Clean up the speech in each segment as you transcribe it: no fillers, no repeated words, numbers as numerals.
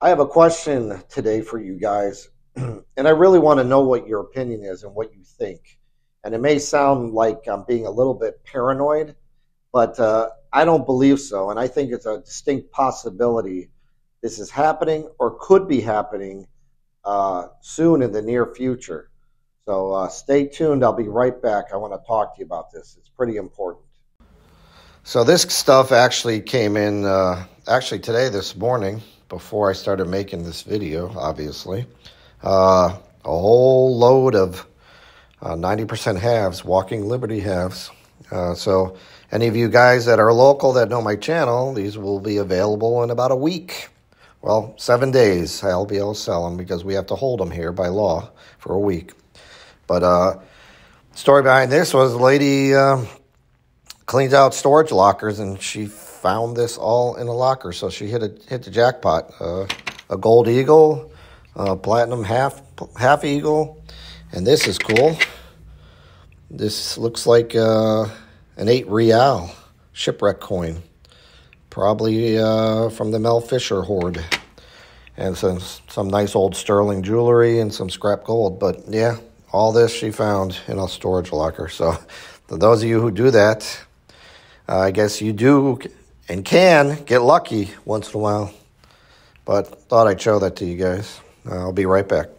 I have a question today for you guys, and I really want to know what your opinion is and what you think. And it may sound like I'm being a little bit paranoid, but I don't believe so. And I think it's a distinct possibility this is happening or could be happening soon in the near future. So stay tuned. I'll be right back. I want to talk to you about this. It's pretty important. So this stuff actually came in actually today, this morning, before I started making this video, obviously. A whole load of 90% halves, Walking Liberty halves. So any of you guys that are local that know my channel, these will be available in about a week. Well, 7 days I'll be able to sell them because we have to hold them here by law for a week. But story behind this was a lady cleans out storage lockers, and she found this all in a locker. So she hit the jackpot. A gold eagle, platinum half eagle, and this is cool. This looks like an 8 real shipwreck coin, probably from the Mel Fisher hoard, and some nice old sterling jewelry and some scrap gold. But yeah, all this she found in a storage locker. So for those of you who do that, I guess you do and can get lucky once in a while. But thought I'd show that to you guys. I'll be right back.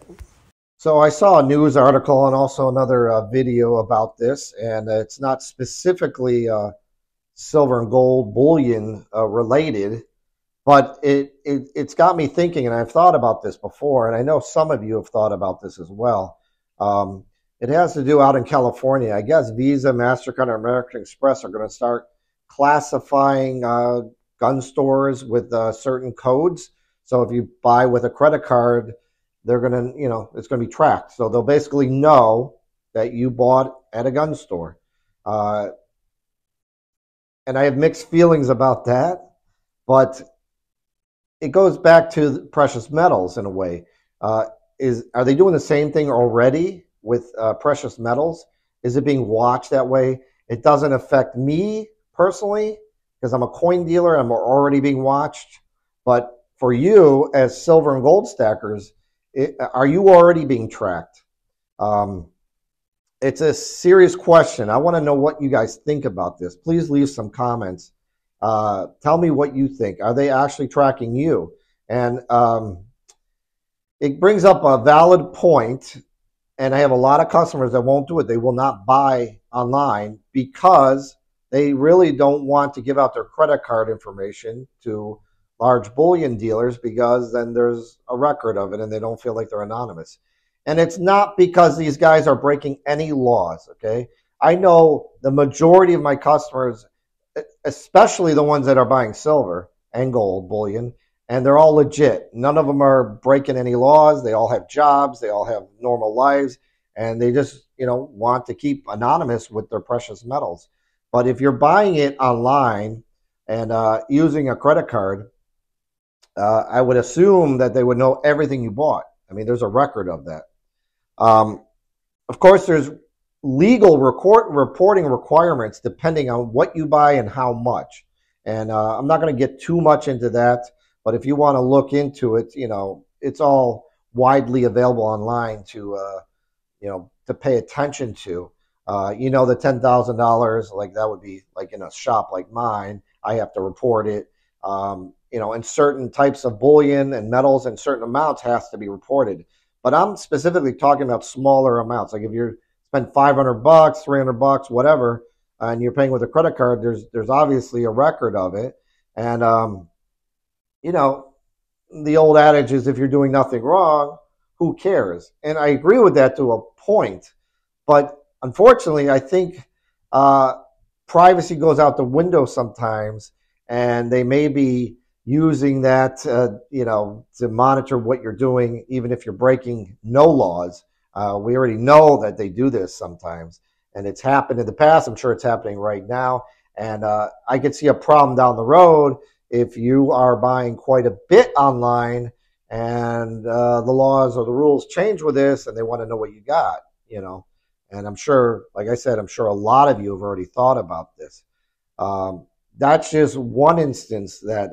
So I saw a news article and also another video about this, and it's not specifically silver and gold bullion related, but it's got me thinking, and I've thought about this before, and I know some of you have thought about this as well. It has to do out in California. I guess Visa, MasterCard, and American Express are going to start classifying gun stores with certain codes. So if you buy with a credit card, they're going to, it's going to be tracked. So they'll basically know that you bought at a gun store. And I have mixed feelings about that, but it goes back to precious metals in a way. Are they doing the same thing already with precious metals? Is it being watched that way? It doesn't affect me personally because I'm a coin dealer and I'm already being watched. But for you as silver and gold stackers, are you already being tracked? It's a serious question. I want to know what you guys think about this. Please leave some comments. Tell me what you think. Are they actually tracking you? And it brings up a valid point, and I have a lot of customers that won't do it. They will not buy online because they really don't want to give out their credit card information to large bullion dealers because then there's a record of it and they don't feel like they're anonymous. And it's not because these guys are breaking any laws, okay? I know the majority of my customers, especially the ones that are buying silver and gold bullion, and they're all legit. None of them are breaking any laws. They all have jobs. They all have normal lives, and they just, want to keep anonymous with their precious metals. But if you're buying it online and using a credit card, I would assume that they would know everything you bought. I mean, there's a record of that. Of course, there's legal reporting requirements depending on what you buy and how much. And I'm not going to get too much into that, but if you want to look into it, it's all widely available online to, to pay attention to. The $10,000, like that would be like in a shop like mine, I have to report it. And certain types of bullion and metals and certain amounts has to be reported. But I'm specifically talking about smaller amounts. Like if you spend $500, $300, whatever, and you're paying with a credit card, there's obviously a record of it. And, the old adage is if you're doing nothing wrong, who cares? And I agree with that to a point. But unfortunately, I think privacy goes out the window sometimes, and they may be using that, to monitor what you're doing, even if you're breaking no laws. We already know that they do this sometimes, and it's happened in the past. I'm sure it's happening right now. And I could see a problem down the road if you are buying quite a bit online and the laws or the rules change with this and they want to know what you got, And I'm sure, like I said, I'm sure a lot of you have already thought about this. That's just one instance that,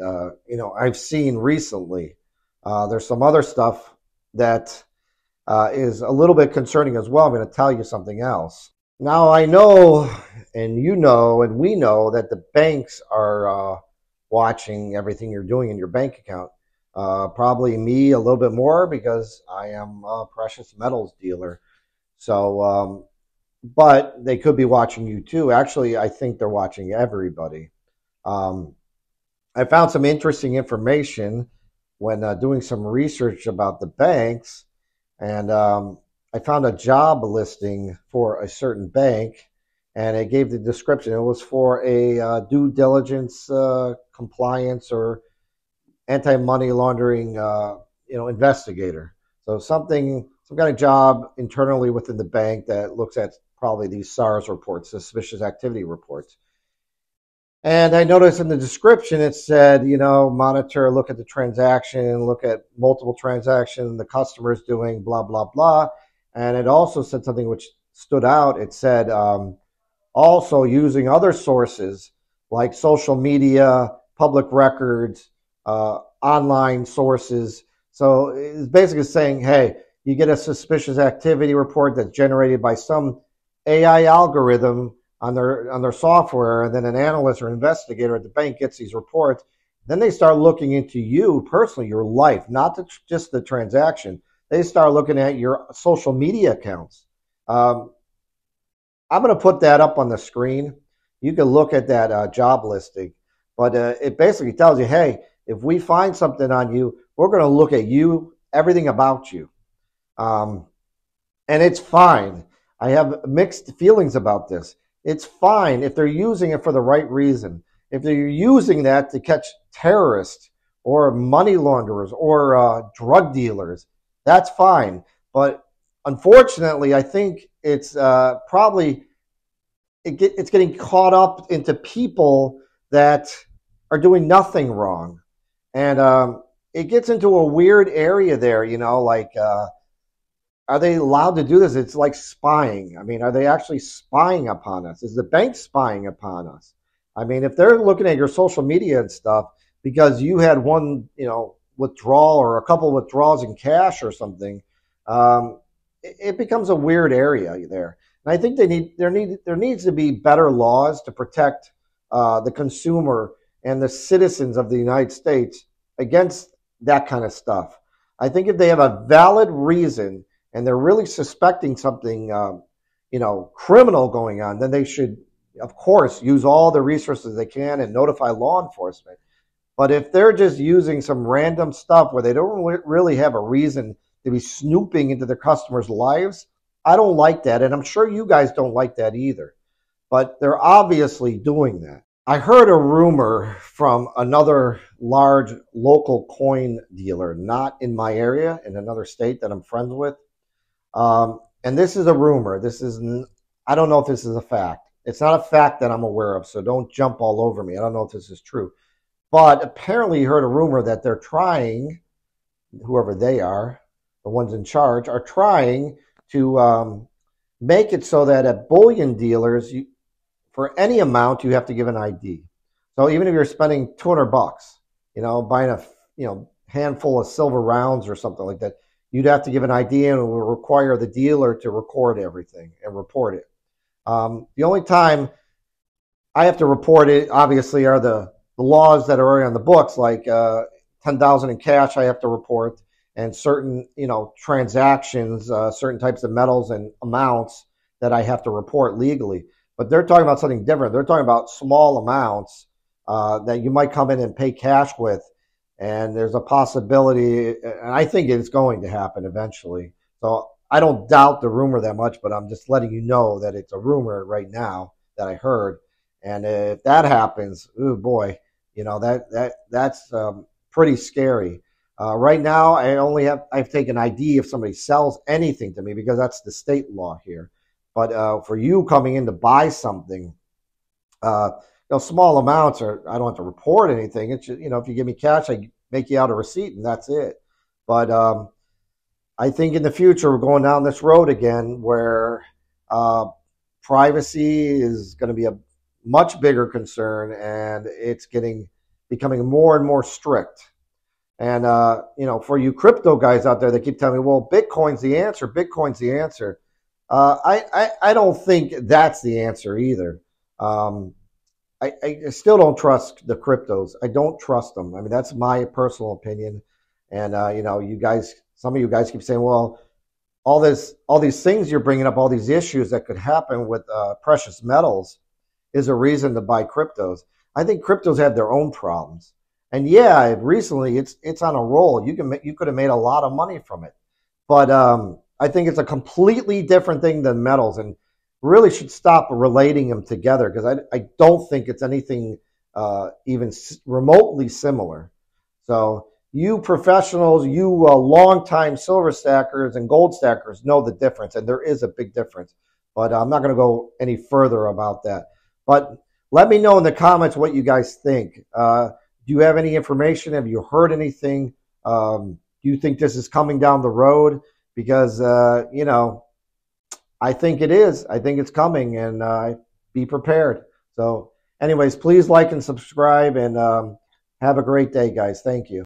I've seen recently. There's some other stuff that is a little bit concerning as well. I'm going to tell you something else. Now, I know, and you know, and we know that the banks are watching everything you're doing in your bank account. Probably me a little bit more because I am a precious metals dealer. So, but they could be watching you too. Actually, I think they're watching everybody. Um, I found some interesting information when doing some research about the banks, and I found a job listing for a certain bank, and it gave the description. It was for a due diligence, compliance, or anti-money laundering, investigator. So something, some kind of job internally within the bank that looks at probably these SARS reports, suspicious activity reports. And I noticed in the description it said, monitor, look at the transaction, look at multiple transactions, the customer's doing blah, blah, blah. And it also said something which stood out. It said, also using other sources like social media, public records, online sources. So it's basically saying, hey, you get a suspicious activity report that's generated by some AI algorithm on their software, and then an analyst or investigator at the bank gets these reports. Then they start looking into you personally, your life, not just the transaction. They start looking at your social media accounts. I'm going to put that up on the screen. You can look at that job listing, but it basically tells you, hey, if we find something on you, we're going to look at you, everything about you. Um, and it's fine. I have mixed feelings about this. It's fine if they're using it for the right reason. If they're using that to catch terrorists or money launderers or drug dealers, that's fine. But unfortunately, I think it's probably it's getting caught up into people that are doing nothing wrong, and it gets into a weird area there. Like are they allowed to do this? It's like spying. I mean, are they actually spying upon us? Is the bank spying upon us? I mean, if they're looking at your social media and stuff because you had one, withdrawal or a couple of withdrawals in cash or something, it becomes a weird area there. And I think there needs to be better laws to protect the consumer and the citizens of the United States against that kind of stuff. I think if they have a valid reason and they're really suspecting something, criminal going on, then they should, of course, use all the resources they can and notify law enforcement. But if they're just using some random stuff where they don't really have a reason to be snooping into their customers' lives, I don't like that. And I'm sure you guys don't like that either. But they're obviously doing that. I heard a rumor from another large local coin dealer, not in my area, in another state that I'm friends with. And this is a rumor. I don't know if this is a fact. It's not a fact that I'm aware of, so don't jump all over me. I don't know if this is true. But apparently you heard a rumor that they're trying, whoever they are, the ones in charge, are trying to make it so that at bullion dealers, for any amount, you have to give an ID. So even if you're spending $200, buying a handful of silver rounds or something like that, you'd have to give an ID, and it will require the dealer to record everything and report it. The only time I have to report it, obviously, are the laws that are already on the books, like $10,000 in cash I have to report, and certain transactions, certain types of metals and amounts that I have to report legally. But they're talking about something different. They're talking about small amounts that you might come in and pay cash with, and there's a possibility, and I think it's going to happen eventually. So I don't doubt the rumor that much, but I'm just letting you know that it's a rumor right now that I heard. And if that happens, oh boy, that's pretty scary. Right now, I've taken ID if somebody sells anything to me because that's the state law here. But for you coming in to buy something, small amounts I don't have to report anything. It's just, if you give me cash, I make you out a receipt and that's it. But I think in the future we're going down this road again where privacy is going to be a much bigger concern, and it's becoming more and more strict. And for you crypto guys out there that keep telling me, well, Bitcoin's the answer. Bitcoin's the answer. I don't think that's the answer either. I still don't trust the cryptos. I don't trust them. I mean, that's my personal opinion. And you guys, some of you guys keep saying, well, all these things you're bringing up, all these issues that could happen with precious metals is a reason to buy cryptos. I think cryptos have their own problems. And yeah, recently it's on a roll. You could have made a lot of money from it. But I think it's a completely different thing than metals, and really should stop relating them together, because I don't think it's anything even remotely similar. So you professionals, you longtime silver stackers and gold stackers know the difference, and there is a big difference. But I'm not going to go any further about that. But let me know in the comments what you guys think. Do you have any information? Have you heard anything? Do you think this is coming down the road? Because, I think it is. I think it's coming, and be prepared. So anyways, please like and subscribe, and have a great day, guys. Thank you.